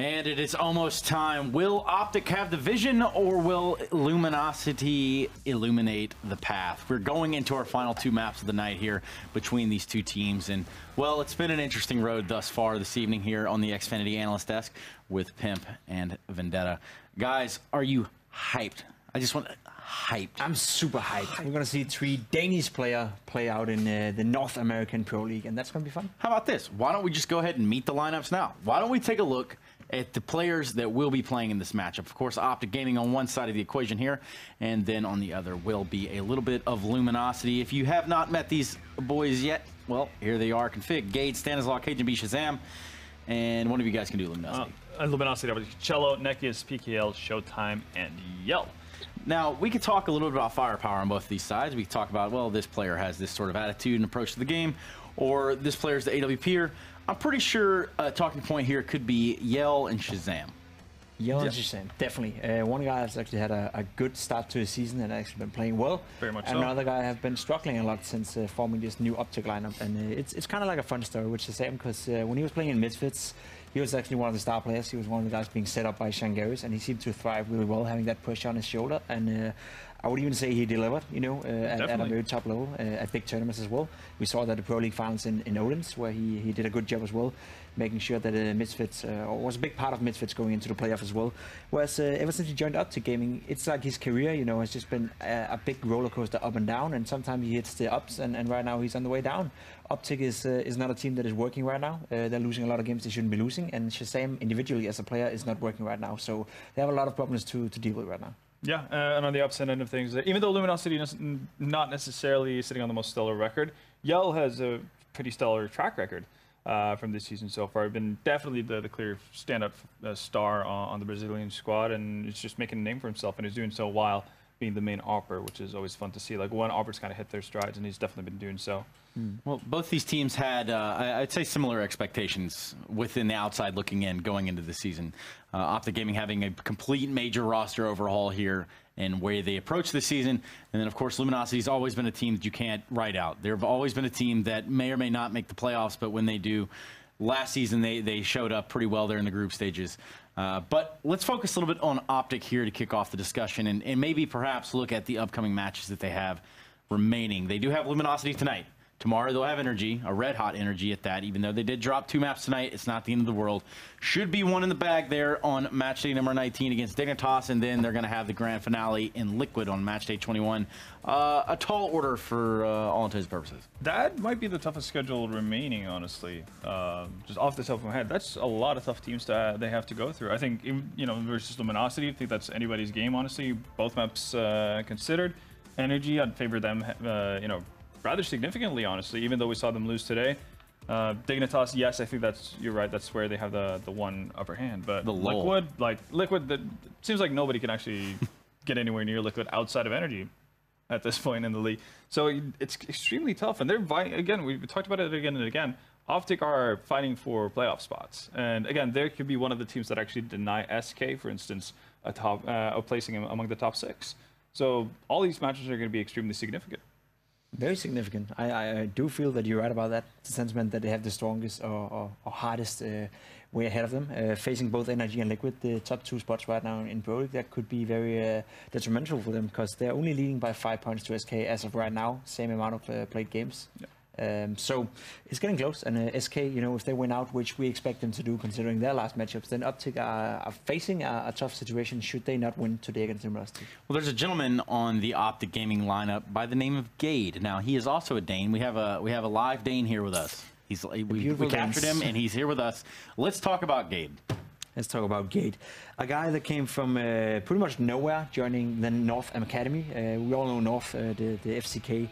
And it is almost time. Will OpTic have the vision, or will Luminosity illuminate the path? We're going into our final two maps of the night here between these two teams. And, well, it's been an interesting road thus far this evening here on the Xfinity Analyst Desk with Pimp and Vendetta. Guys, are you hyped? I just want hyped. I'm super hyped. We're going to see 3 Danish players play out in the North American Pro League, and that's going to be fun. How about this? Why don't we just go ahead and meet the lineups now? Why don't we take a look at the players that will be playing in this matchup? Of course, OpTic Gaming on one side of the equation here, and then on the other will be a little bit of Luminosity. If you have not met these boys yet, well, here they are. Config, Gade, Stanislaw, Cajun B, Shazam, and one of you guys can do Luminosity. Luminosity, Cello, Nekius, PKL, Showtime, and Yell. Now, we could talk a little bit about firepower on both of these sides. We could talk about, well, this player has this sort of attitude and approach to the game, or this player's the AWPer. I'm pretty sure a talking point here could be Yell and Shazam. Yell and Shazam, definitely. One guy has actually had a good start to the season and actually been playing well. Very much so. Another guy has been struggling a lot since forming this new OpTic lineup. And it's kind of like a fun story with Shazam, because when he was playing in Misfits, he was actually one of the star players. He was one of the guys being set up by Shangaris, and he seemed to thrive really well, having that push on his shoulder. And I would even say he delivered, you know, at a very top level at big tournaments as well. We saw that the Pro League finals in Odin's, where he did a good job as well, making sure that Misfits was a big part of Misfits going into the playoff as well. Whereas ever since he joined OpTic Gaming, it's like his career, you know, has just been a big roller coaster up and down, and sometimes he hits the ups, and right now he's on the way down. OpTic is not a team that is working right now. They're losing a lot of games they shouldn't be losing, and Shazam individually as a player is not working right now. So they have a lot of problems to deal with right now. Yeah, and on the upside end of things, even though Luminosity is not necessarily sitting on the most stellar record, Yell has a pretty stellar track record from this season so far. Been definitely the clear stand-up star on the Brazilian squad, and he's just making a name for himself, and he's doing so while being the main opper, which is always fun to see. Like, one opper's kind of hit their strides, and he's definitely been doing so. Well, both these teams had, I'd say, similar expectations within the outside looking in going into the season. OpTic Gaming having a complete major roster overhaul here and way they approach the season. And then, of course, Luminosity's always been a team that you can't write out. They've always been a team that may or may not make the playoffs, but when they do, last season they showed up pretty well there in the group stages. But let's focus a little bit on OpTic here to kick off the discussion, and maybe perhaps look at the upcoming matches that they have remaining. They do have Luminosity tonight. Tomorrow they'll have Energy, a red-hot Energy at that. Even though they did drop 2 maps tonight, it's not the end of the world. Should be one in the bag there on match day number 19 against Dignitas, and then they're going to have the grand finale in Liquid on match day 21. A tall order for all intents and purposes. That might be the toughest schedule remaining, honestly. Just off the top of my head, that's a lot of tough teams they have to go through. I think, you know, versus Luminosity, I think that's anybody's game, honestly. Both maps considered. Energy, I'd favor them, you know, rather significantly, honestly, even though we saw them lose today. Dignitas, yes, I think you're right, that's where they have the one upper hand. But the Liquid, it seems like nobody can actually get anywhere near Liquid outside of Energy at this point in the league. So it's extremely tough, and they're again, we talked about it again and again. OpTic are fighting for playoff spots, and again, there could be one of the teams that actually deny SK, for instance, a placing him among the top 6. So all these matches are going to be extremely significant. Very significant. I do feel that you're right about that. The sentiment that they have the strongest or hardest way ahead of them. Facing both Energy and Liquid, the top 2 spots right now in Pro League, that could be very detrimental for them, because they're only leading by 5 points to SK as of right now. Same amount of played games. Yeah. So it's getting close, and SK, you know, if they win out, which we expect them to do considering their last matchups, then OpTic are facing a tough situation should they not win today against Luminosity. Well, there's a gentleman on the OpTic Gaming lineup by the name of Gade. Now, he is also a Dane. We have a live Dane here with us. We captured him, and he's here with us. Let's talk about Gade. Let's talk about Gade, a guy that came from pretty much nowhere, joining the North Academy. We all know North, the FCK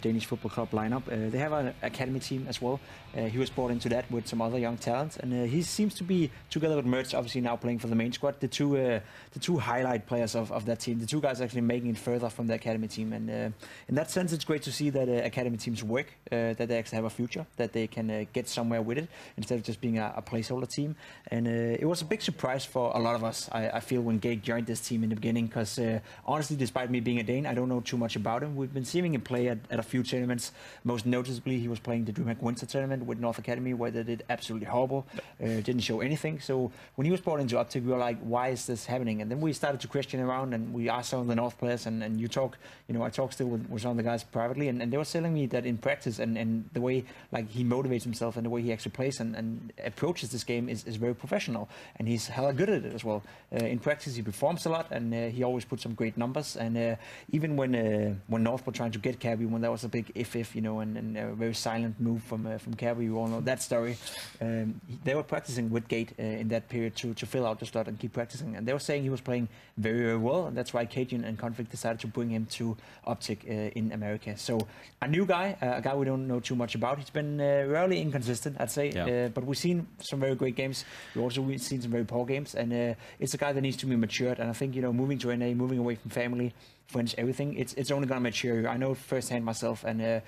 Danish football club lineup. They have an academy team as well. He was brought into that with some other young talents, and he seems to be, together with Merch, obviously now playing for the main squad, the two highlight players of that team. The 2 guys actually making it further from the academy team, and in that sense, it's great to see that academy teams work, that they actually have a future, that they can get somewhere with it instead of just being a placeholder team. And it was a big surprise for a lot of us, I feel, when Gade joined this team in the beginning, because honestly, despite me being a Dane, I don't know too much about him. We've been seeing him play at at a few tournaments. Most noticeably, he was playing the DreamHack Winter Tournament with North Academy, where they did absolutely horrible, didn't show anything. So when he was brought into OpTic, we were like, why is this happening? And then we started to question around, and we asked some of the North players, and you talk, I talk still with some of the guys privately, and they were telling me that in practice and the way like he motivates himself and the way he actually plays and approaches this game is very professional, and he's hella good at it as well. In practice, he performs a lot, and he always puts some great numbers. And even when North were trying to get Cabby, when there was a big if, and a very silent move from Cabby, you all know that story. They were practicing with Gate in that period to fill out the slot and keep practicing, and they were saying he was playing very, very well, and that's why Cajun and Conflict decided to bring him to OpTic in America. So a new guy, a guy we don't know too much about. He's been really inconsistent, I'd say, but we've seen some very great games. We've also seen some very poor games, and it's a guy that needs to be matured. And I think moving to NA, moving away from family, friends, everything, it's only gonna mature you. I know firsthand myself, and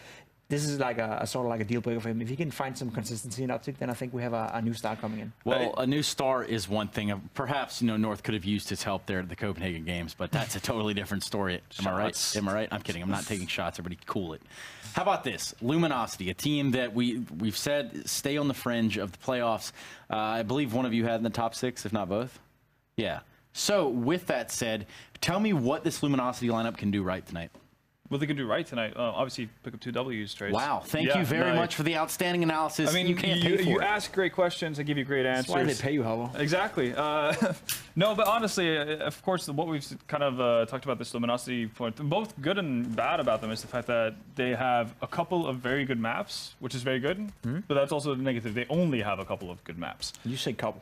this is like a sort of like a deal breaker for him. If he can find some consistency in OpTic, then I think we have a new star coming in. Well, a new star is one thing. Perhaps North could have used his help there at the Copenhagen Games, but that's a totally different story. Am I right? Am I right? I'm kidding. I'm not taking shots. Everybody, cool it. How about this? Luminosity, a team that we've said stay on the fringe of the playoffs. I believe one of you had in the top 6, if not both. Yeah. So with that said, tell me what this Luminosity lineup can do right tonight. What they can do right tonight, obviously pick up 2 W's straight. Wow, thank you very much for the outstanding analysis. I mean, you can't pay for you it. ask great questions, I give you great answers. That's why they pay you, Hubble. Exactly. No, but honestly, of course, what we've kind of talked about this Luminosity point, both good and bad about them, is the fact that they have a couple of very good maps, which is very good, but that's also negative. They only have a couple of good maps. You say couple.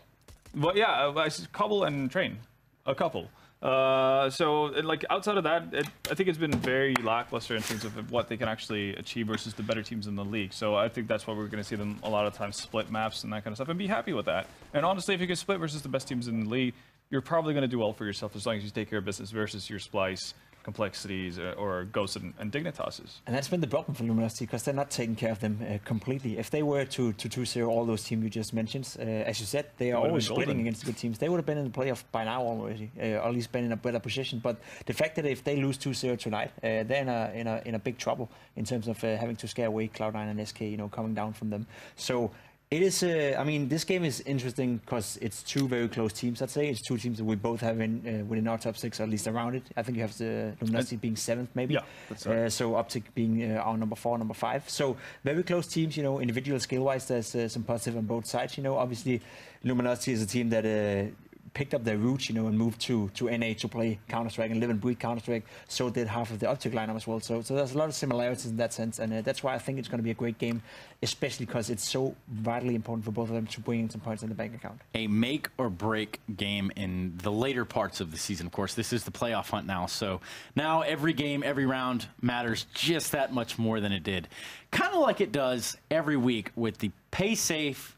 Well, yeah, I said couple and train. A couple. So like outside of that, I think it's been very lackluster in terms of what they can actually achieve versus the better teams in the league. So I think that's why we're going to see them a lot of times split maps and that kind of stuff, and be happy with that. And honestly, if you can split versus the best teams in the league, you're probably going to do well for yourself as long as you take care of business versus your Splice, Complexities, or Ghosts and Dignitases. And that's been the problem for Luminosity, because they're not taking care of them completely. If they were to 2-0 all those teams you just mentioned, as you said, they are always splitting against good teams. They would have been in the playoff by now already, or at least been in a better position. But the fact that if they lose 2-0 tonight, they're in a big trouble in terms of having to scare away Cloud9 and SK, coming down from them. So it is, I mean, this game is interesting because it's 2 very close teams, I'd say. It's 2 teams that we both have within our top 6, or at least around it. I think you have the Luminosity being 7th, maybe. Yeah, that's right. So OpTic being our number 4, number 5. So very close teams, individual skill-wise, there's some positive on both sides. Obviously, Luminosity is a team that picked up their roots, and moved to NA to play Counter-Strike and live and breathe Counter-Strike. So did half of the OpTic lineup as well. So there's a lot of similarities in that sense, and that's why I think it's going to be a great game, especially because it's so vitally important for both of them to bring in some points in the bank account. A make or break game in the later parts of the season. Of course, this is the playoff hunt now, so now every game, every round matters just that much more than it did. Kind of like it does every week with the Pay Safe.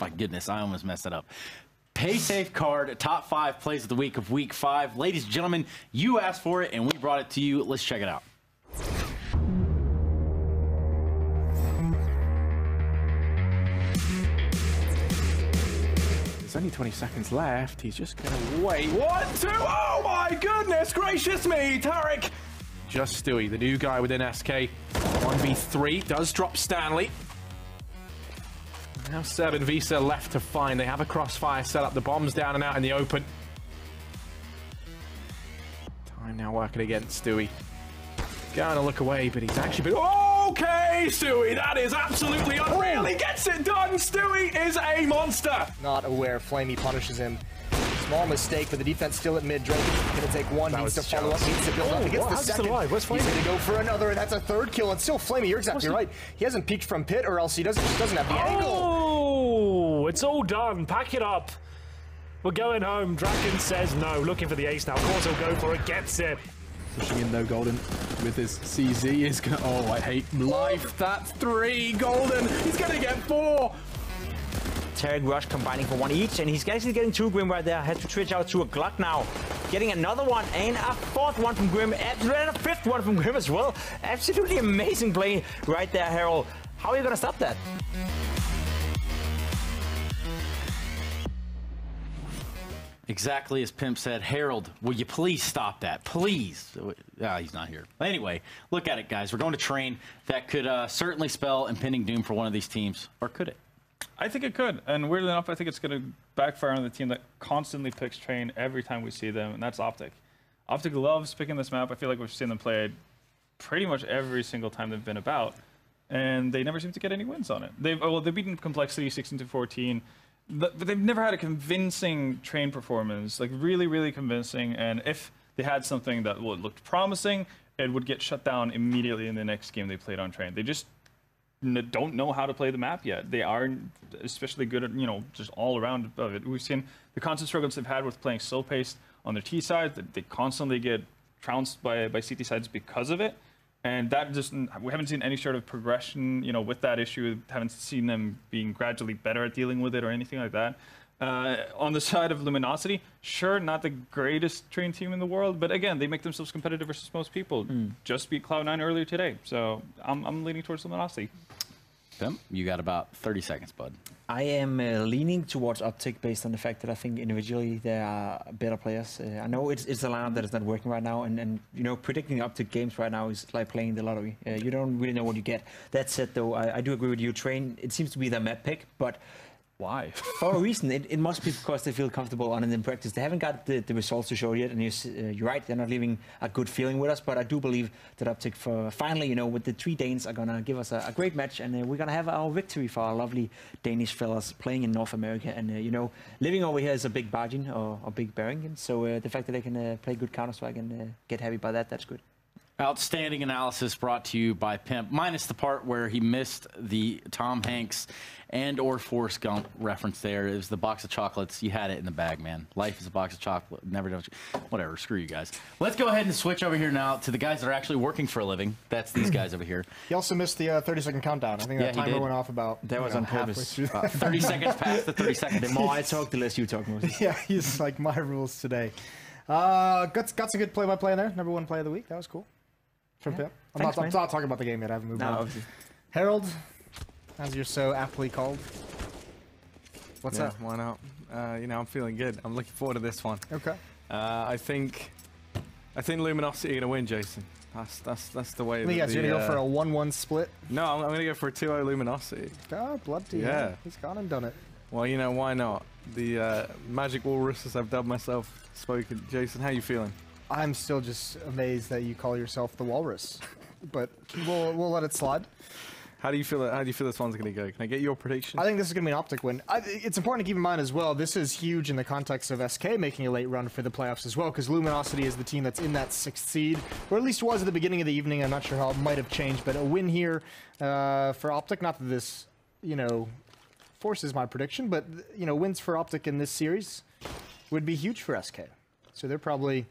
My goodness, I almost messed it up. Pay Safe card, top 5 plays of the week of week 5. Ladies and gentlemen, you asked for it and we brought it to you. Let's check it out. There's only 20 seconds left. He's just going to wait. 1, 2. Oh my goodness gracious me, Tarek. Just Stewie, the new guy within SK. 1v3 does drop Stanley. Now Seb and Visa left to find. They have a crossfire set up. The bomb's down and out in the open. Time now working against Stewie. Going to look away, but he's actually been... Okay, Stewie, that is absolutely unreal. He gets it done. Stewie is a monster. Not aware. Flamey punishes him. Small mistake, but the defense still at mid. Drake going to take one, needs to follow up, needs to build up against the second. He's going to go for another, and that's a 3rd kill. And still Flamey, you're exactly right. He hasn't peeked from pit, or else he just doesn't have the angle. Oh, it's all done. Pack it up. We're going home. Draken says no. Looking for the ace now. Of course he'll go for it. Gets it. Pushing in though, Golden with his CZ is going to... Oh, I hate life. That's 3. Golden, he's going to get 4. Tarek Rush combining for 1 each, and he's actually getting 2 Grim right there. Had to switch out to a Glock now. Getting another one, and a 4th one from Grim, and a 5th one from Grim as well. Absolutely amazing play right there, Harold. How are you going to stop that? Exactly as Pimp said, Harold, will you please stop that? Please. He's not here. Anyway, look at it, guys. We're going to train. That could certainly spell impending doom for one of these teams. Or could it? I think it could. And weirdly enough, I think it's going to backfire on the team that constantly picks train every time we see them, and that's OpTic. OpTic loves picking this map. I feel like we've seen them play it pretty much every single time they've been about, and they never seem to get any wins on it. They've beaten Complexity 16-14. But they've never had a convincing train performance, like really, really convincing. And if they had something that looked promising, it would get shut down immediately in the next game they played on train. They just don't know how to play the map yet. They are especially good at, just all around of it. We've seen the constant struggles they've had with playing slow paced on their T side. They constantly get trounced by CT sides because of it. And that we haven't seen any sort of progression, with that issue. Haven't seen them being gradually better at dealing with it or anything like that. On the side of Luminosity, sure, not the greatest train team in the world, but again, they make themselves competitive versus most people. Just beat Cloud9 earlier today, so I'm leaning towards Luminosity. Pimp, you got about 30 seconds, bud. I am leaning towards OpTic based on the fact that I think individually there are better players. I know it's a lineup that is not working right now, and predicting OpTic games right now is like playing the lottery. You don't really know what you get. That said, though, I do agree with you. Train, it seems to be their map pick, but why? For a reason. It must be because they feel comfortable on it in practice. They haven't got the results to show yet, and you're right, they're not leaving a good feeling with us, but I do believe that OpTic, for finally, with the 3 Danes, are going to give us a great match, and we're going to have our victory for our lovely Danish fellas playing in North America. And, living over here is a big bargain, or a big bargain, so the fact that they can play good Counter-Strike and get happy by that, that's good. Outstanding analysis brought to you by Pimp, minus the part where he missed the Tom Hanks and/or Forrest Gump reference there. It was the box of chocolates. You had it in the bag, man. Life is a box of chocolate. Never know. Whatever. Screw you guys. Let's go ahead and switch over here now to the guys that are actually working for a living. That's these guys over here. He also missed the 30-second countdown. I think that timer went off about. That was on purpose. 30 seconds past the 30 seconds. The more I talk, the less you talk, Moses. Yeah, he's like my rules today. Got some good play-by-play in there. Number 1 play of the week. That was cool. From Pimp. I'm not talking about the game yet. I haven't moved on. Obviously. Harold, as you're so aptly called. What's up? Why not? I'm feeling good. I'm looking forward to this one. Okay. I think Luminosity are gonna win, Jason. That's the way. You're gonna go for a 1-1 split. No, I'm gonna go for a 2-0 Luminosity. God, blood to you. Yeah. He's gone and done it. Well, why not? The Magic Walrus, as I've dubbed myself, spoken. Jason, how you feeling? I'm still just amazed that you call yourself the Walrus, but we'll let it slide. How do you feel? How do you feel this one's going to go? Can I get your prediction? I think this is going to be an OpTic win. It's important to keep in mind as well, this is huge in the context of SK making a late run for the playoffs as well, because Luminosity is the team that's in that 6th seed, or at least was at the beginning of the evening. I'm not sure how it might have changed, but a win here for OpTic. Not that this, forces my prediction, but wins for OpTic in this series would be huge for SK. So they're probably,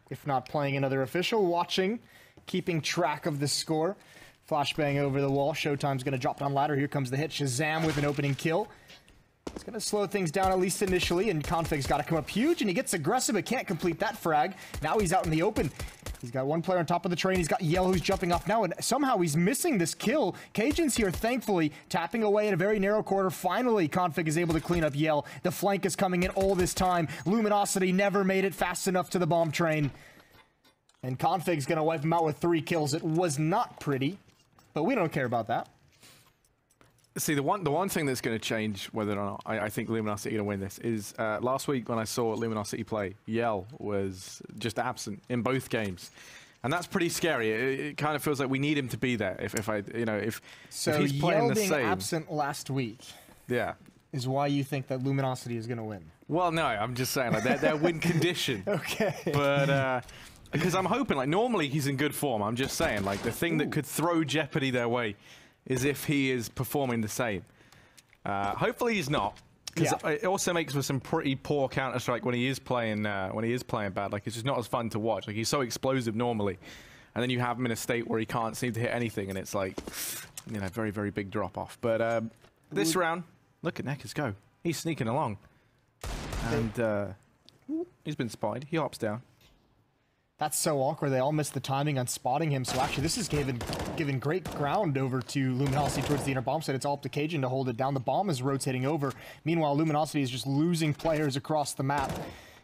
if not playing another official, watching, keeping track of the score. Flashbang over the wall. Showtime's going to drop down ladder. Here comes the hit. Shazam with an opening kill. It's going to slow things down at least initially, and Config's got to come up huge, and he gets aggressive but can't complete that frag. Now he's out in the open. He's got one player on top of the train. He's got Yell who's jumping off now, and somehow he's missing this kill. Cajun's here, thankfully, tapping away at a very narrow corner. Finally, Config is able to clean up Yell. The flank is coming in all this time. Luminosity never made it fast enough to the bomb train. And Config's going to wipe him out with 3 kills. It was not pretty, but we don't care about that. See, the one thing that's going to change whether or not I think Luminosity are going to win this is last week when I saw Luminosity play, Yell was just absent in both games. And that's pretty scary. It kind of feels like we need him to be there. If he's playing Yell the being same. absent last week is why you think that Luminosity is going to win. Well, no, I'm just saying, like, their win condition. Okay. But, because I'm hoping, like, normally he's in good form. I'm just saying, like, the thing that could throw jeopardy their way is if he is performing the same. Hopefully he's not, because it also makes for some pretty poor Counter-Strike when he is playing bad. Like, it's just not as fun to watch. Like, he's so explosive normally, and then you have him in a state where he can't seem to hit anything, and it's like, very, very big drop-off. But this round, look at Neckers go. He's sneaking along, and he's been spied. He hops down. That's so awkward. They all missed the timing on spotting him. So actually, this is given great ground over to Luminosity towards the inner bomb site. It's all up to Cajun to hold it down. The bomb is rotating over. Meanwhile, Luminosity is just losing players across the map.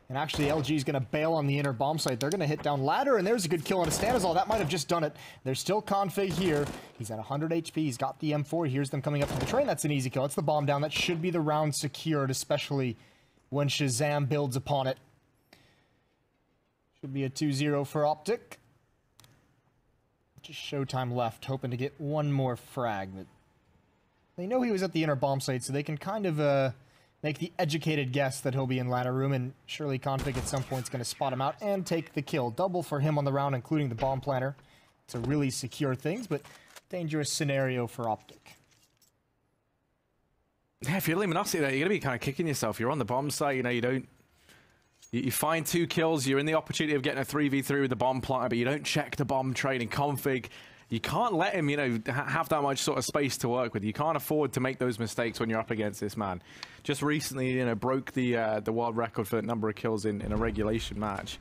And actually, LG is going to bail on the inner bomb site. They're going to hit down ladder, and there's a good kill on a Stanislaw. That might have just done it. There's still config here. He's at 100 HP. He's got the M4. Here's them coming up to the train. That's an easy kill. That's the bomb down. That should be the round secured, especially when Shazam builds upon it. Should be a 2-0 for OpTic. Just showtime left, hoping to get one more frag, but they know he was at the inner bomb site, so they can kind of make the educated guess that he'll be in ladder room, and surely config at some point is going to spot him out and take the kill. Double for him on the round, including the bomb planter, to really secure things, but dangerous scenario for OpTic. Yeah, if you're Luminosity, you're going to be kind of kicking yourself. You're on the bomb site, you know, you find 2 kills, you're in the opportunity of getting a 3v3 with the bomb planter, but you don't check the bomb train and config. You can't let him, you know, have that much sort of space to work with. You can't afford to make those mistakes when you're up against this man. Just recently, you know, broke the world record for the number of kills in a regulation match.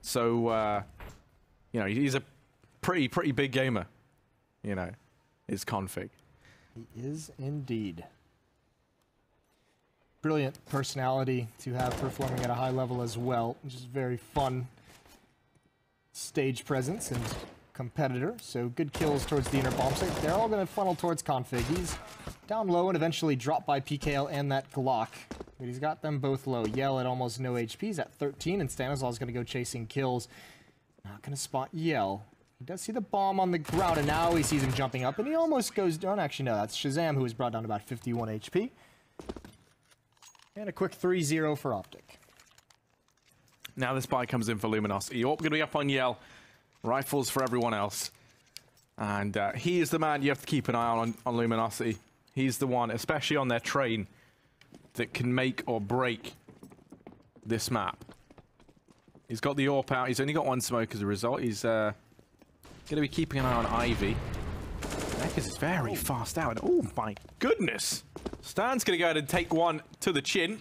So, you know, he's a pretty big gamer, you know, is config. He is indeed. Brilliant personality to have performing at a high level as well. Just very fun stage presence and competitor. So good kills towards the inner bomb site. They're all going to funnel towards config. He's down low and eventually dropped by PKL and that Glock. But he's got them both low. Yell at almost no HP. He's at 13, and Stanislaw is going to go chasing kills. Not going to spot Yell. He does see the bomb on the ground, and now he sees him jumping up, and he almost goes down. Actually, no, that's Shazam, who was brought down to about 51 HP. And a quick 3-0 for OpTic. Now the spy comes in for Luminosity. You're going to be up on Yell. Rifles for everyone else. And he is the man you have to keep an eye on Luminosity. He's the one, especially on their train, that can make or break this map. He's got the AWP out. He's only got 1 smoke as a result. He's going to be keeping an eye on Ivy. Neckers is very fast out. Oh my goodness. Stan's going to go ahead and take one to the chin.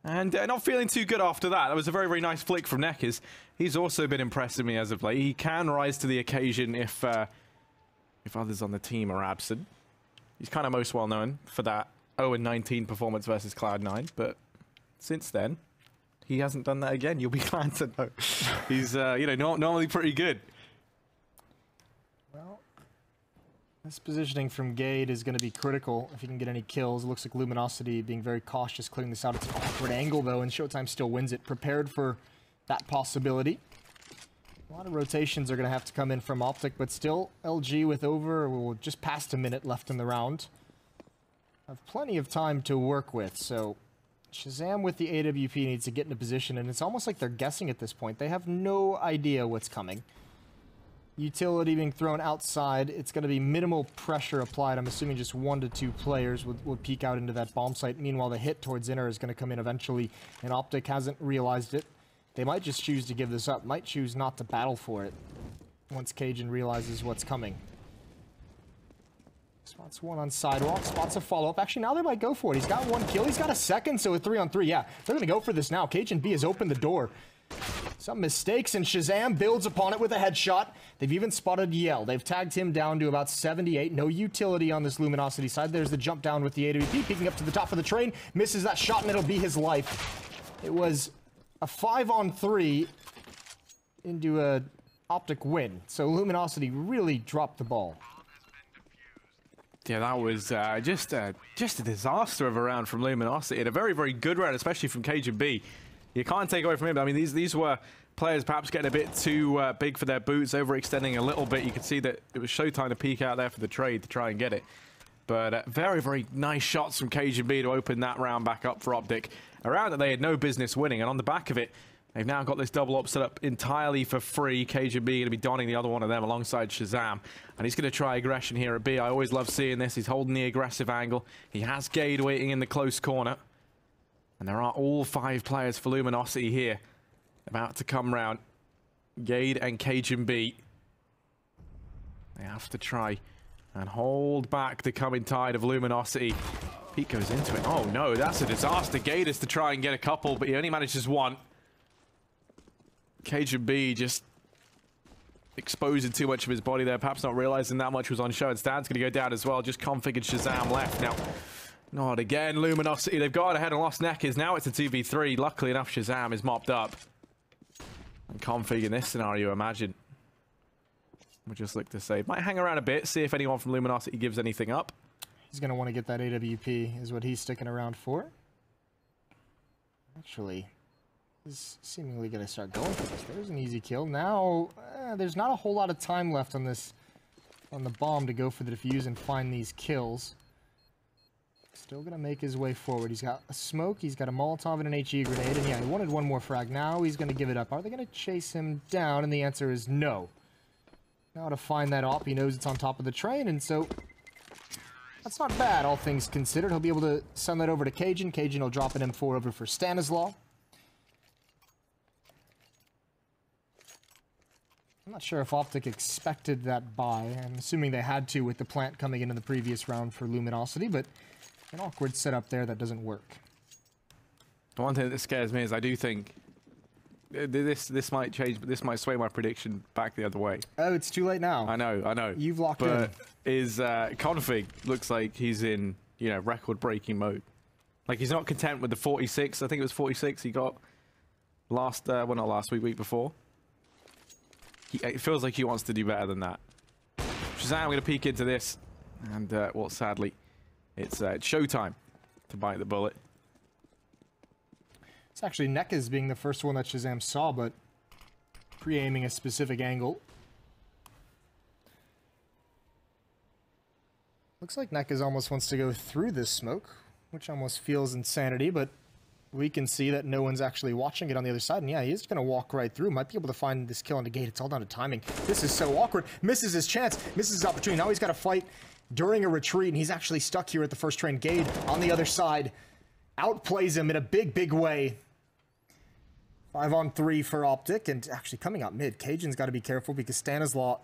And not feeling too good after that. That was a very nice flick from Neckers. He's also been impressing me as of late. He can rise to the occasion if others on the team are absent. He's kind of most well known for that 0-19 performance versus Cloud9, but since then, he hasn't done that again. You'll be glad to know. He's, you know, normally pretty good. Well, this positioning from Gade is going to be critical if he can get any kills. It looks like Luminosity being very cautious, clearing this out. It's an awkward angle, though, and Showtime still wins it. Prepared for that possibility. A lot of rotations are going to have to come in from OpTic, but still, LG with just past a minute left in the round. Have plenty of time to work with, so Shazam with the AWP needs to get in a position, and it's almost like they're guessing at this point. They have no idea what's coming. Utility being thrown outside. It's going to be minimal pressure applied. I'm assuming just 1 to 2 players would peek out into that bomb site. Meanwhile, the hit towards inner is going to come in eventually, and OpTic hasn't realized it. They might just choose to give this up, might choose not to battle for it once Cajun realizes what's coming. Spots one on sidewalk, spots a follow-up. Actually, now they might go for it. He's got 1 kill, he's got a second, so a 3-on-3. Yeah, they're going to go for this now. Cajun B has opened the door. Some mistakes, and Shazam builds upon it with a headshot. They've even spotted Yell. They've tagged him down to about 78. No utility on this Luminosity side. There's the jump down with the AWP, peeking up to the top of the train. Misses that shot, and it'll be his life. It was a 5-on-3 into a OpTic win. So Luminosity really dropped the ball. Yeah, that was just a disaster of a round from Luminosity. And a very good round, especially from Cajun B. You can't take away from him. I mean, these were players perhaps getting a bit too big for their boots, overextending a little bit. You could see that it was Showtime to peek out there for the trade to try and get it. But very nice shots from Cajun B to open that round back up for OpTic. A round that they had no business winning, and on the back of it, they've now got this double up set up entirely for free. Cajun B going to be donning the other one of them alongside Shazam. And he's going to try aggression here at B. I always love seeing this. He's holding the aggressive angle. He has Gade waiting in the close corner. And there are all 5 players for Luminosity here about to come round. Gade and Cajun B. They have to try and hold back the coming tide of Luminosity. Pete goes into it. Oh no, that's a disaster. Gade is to try and get a couple, but he only manages 1. Cajun B just exposing too much of his body there, perhaps not realizing that much was on show. And Stan's going to go down as well. Just configured Shazam left. Now, Not again, Luminosity. They've got ahead and lost Neckers. Now it's a 2v3. Luckily enough, Shazam is mopped up. And Config in this scenario, imagine. We'll just look to save. Might hang around a bit, see if anyone from Luminosity gives anything up. He's going to want to get that AWP, is what he's sticking around for. Actually, he's seemingly going to start going for this. There's an easy kill. Now, there's not a whole lot of time left on this, on the bomb to go for the defuse and find these kills. Still going to make his way forward. He's got a smoke, he's got a Molotov and an HE grenade, and yeah, he wanted one more frag. Now he's going to give it up. Are they going to chase him down? And the answer is no. Now to find that op, he knows it's on top of the train, and so that's not bad, all things considered. He'll be able to send that over to Cajun. Cajun will drop an M4 over for Stanislaw. I'm not sure if OpTic expected that buy. I'm assuming they had to with the plant coming in the previous round for Luminosity, but an awkward setup there that doesn't work. The one thing that scares me is I do think this might change, but this might sway my prediction back the other way. Oh, it's too late now. I know. You've locked in. But is Config looks like he's in, you know, record-breaking mode. Like, he's not content with the 46. I think it was 46 he got last, well, not last week, week before. It feels like he wants to do better than that. Shazam, I'm going to peek into this. And, well, sadly, it's showtime to bite the bullet. It's actually Neckers being the first one that Shazam saw, but pre-aiming a specific angle. Looks like Neckers almost wants to go through this smoke, which almost feels insanity, but we can see that no one's actually watching it on the other side. And yeah, he is going to walk right through. Might be able to find this kill on the gate. It's all down to timing. This is so awkward. Misses his chance. Misses his opportunity. Now he's got to fight during a retreat, and he's actually stuck here at the first train. Gade on the other side outplays him in a big, big way. 5-on-3 for OpTic, and actually coming out mid. Cajun's got to be careful because Stanislaw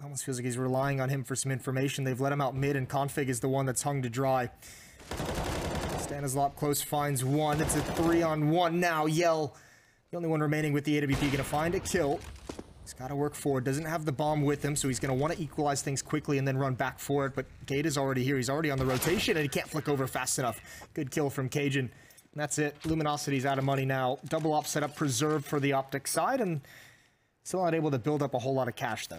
almost feels like he's relying on him for some information. They've let him out mid, and Config is the one that's hung to dry. Stanislaw up close finds one. It's a 3-on-1 now. Yell, the only one remaining with the AWP, going to find a kill. He's got to work forward. Doesn't have the bomb with him, so he's going to want to equalize things quickly and then run back for it. But Gade is already here. He's already on the rotation, and he can't flick over fast enough. Good kill from Cajun. And that's it. Luminosity's out of money now. Double op setup preserved for the OpTic side, and still not able to build up a whole lot of cash, though.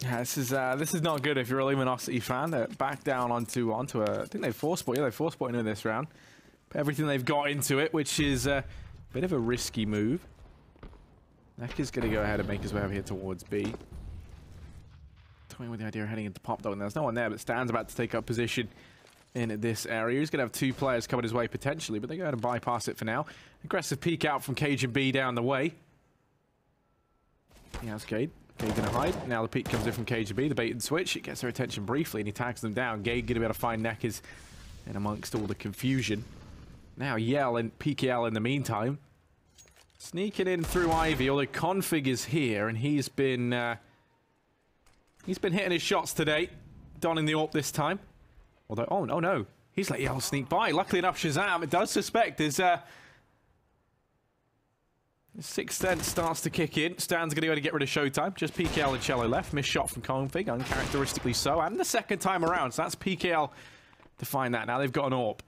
Yeah, this is not good if you're a Luminosity fan. They're back down onto a. I think they force spot. Yeah, they force spot into this round. Put everything they've got into it, which is a bit of a risky move. Necker's going to go ahead and make his way over here towards B. Toying with the idea of heading into pop, though, and there's no one there, but Stan's about to take up position in this area. He's going to have two players coming his way potentially, but they're going to bypass it for now. Aggressive peek out from Cajun B down the way. He has Gade. Gade going to hide. Now the peek comes in from Cajun B. The bait and switch. It gets their attention briefly, and he tags them down. Gade going to be able to find Neckers in amongst all the confusion. Now Yell and PKL in the meantime. Sneaking in through Ivy, although Config is here, and he's been hitting his shots today, donning the AWP this time. Although, oh no, he's let Yell sneak by. Luckily enough, Shazam, it does suspect his sixth sense starts to kick in. Stan's going to go to get rid of Showtime. Just PKL and Cello left. Missed shot from Config, uncharacteristically so, and the second time around. So that's PKL to find that. Now they've got an AWP.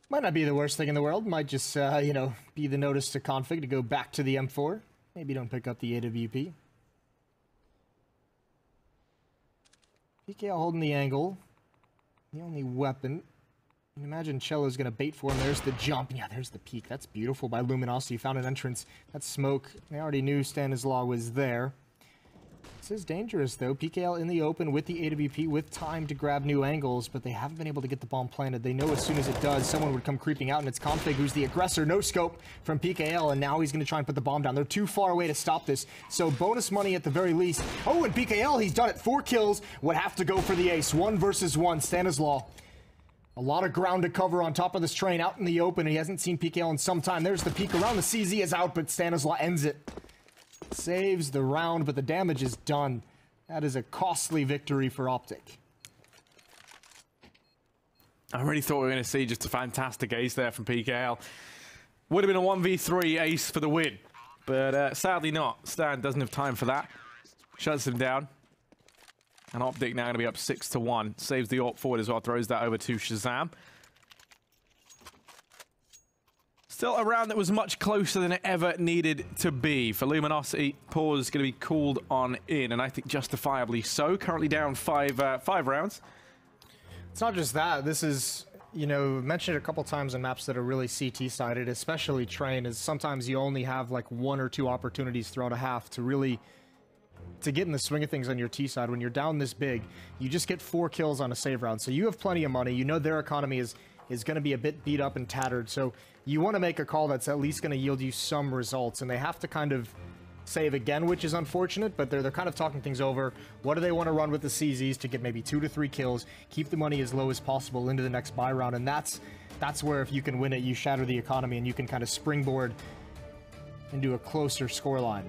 Might not be the worst thing in the world. Might just, you know, be the notice to Config to go back to the M4. Maybe don't pick up the AWP. PKL holding the angle. The only weapon. Imagine Cello's going to bait for him. There's the jump. Yeah, there's the peek. That's beautiful by Luminosity. Found an entrance. That's smoke. They already knew Stanislaw was there. This is dangerous, though. PKL in the open with the AWP, with time to grab new angles, but they haven't been able to get the bomb planted. They know as soon as it does, someone would come creeping out, and it's Config who's the aggressor. No scope from PKL, and now he's going to try and put the bomb down. They're too far away to stop this, so bonus money at the very least. Oh, and PKL, he's done it. 4 kills, would have to go for the ace. 1 versus 1, Stanislaw. A lot of ground to cover on top of this train out in the open, and he hasn't seen PKL in some time. There's the peek around. The CZ is out, but Stanislaw ends it. Saves the round, but the damage is done. That is a costly victory for OpTic. I really thought we were going to see just a fantastic ace there from PKL. Would have been a 1v3 ace for the win. But sadly not. Stan doesn't have time for that. Shuts him down. And OpTic now going to be up 6-1. Saves the AWP forward as well. Throws that over to Shazam. Still a round that was much closer than it ever needed to be. For Luminosity, pause going to be called on in. And I think justifiably so. Currently down five rounds. It's not just that. This is, you know, mentioned a couple times in maps that are really CT-sided, especially Train, is sometimes you only have like 1 or 2 opportunities throughout a half to really get in the swing of things on your T side. When you're down this big, you just get 4 kills on a save round. So you have plenty of money. You know their economy is going to be a bit beat up and tattered. So you want to make a call that's at least going to yield you some results. And they have to kind of save again, which is unfortunate, but they're kind of talking things over. What do they want to run with the CZs to get maybe 2 to 3 kills, keep the money as low as possible into the next buy round? And that's where, if you can win it, you shatter the economy and you can kind of springboard into a closer scoreline.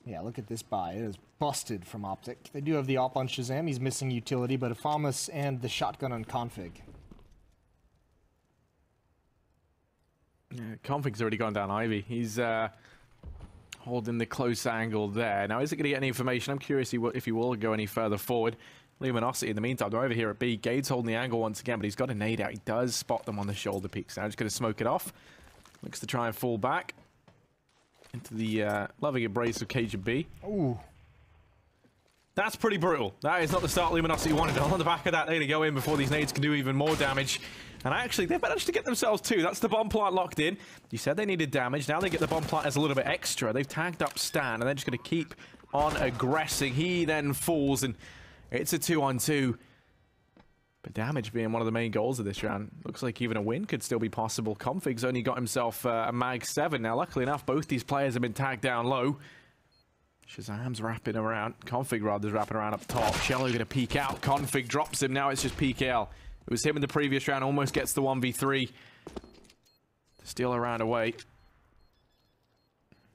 Yeah, look at this buy. It is busted from OpTic. They do have the op on Shazam. He's missing utility, but Afamas and the shotgun on Config. Yeah, Config's already gone down Ivy. He's holding the close angle there. Now, is it going to get any information? I'm curious if he will go any further forward. Luminosity, in the meantime, they're over here at B. Gade's holding the angle once again, but he's got a nade out. He does spot them on the shoulder peaks. Now, just going to smoke it off. Looks to try and fall back into the loving embrace of Cage and B. Ooh. That's pretty brutal. That is not the start Luminosity wanted. On the back of that, they're going to go in before these nades can do even more damage. And actually, they've managed to get themselves 2. That's the bomb plant locked in. You said they needed damage. Now they get the bomb plant as a little bit extra. They've tagged up Stan, and they're just going to keep on aggressing. He then falls, and it's a 2-on-2. But damage being one of the main goals of this round. Looks like even a win could still be possible. Config's only got himself a mag 7. Now, luckily enough, both these players have been tagged down low. Shazam's wrapping around. Config, rather, is wrapping around up top. Shello going to peek out. Config drops him. Now it's just PKL. It was him in the previous round. Almost gets the 1v3. To steal a round away.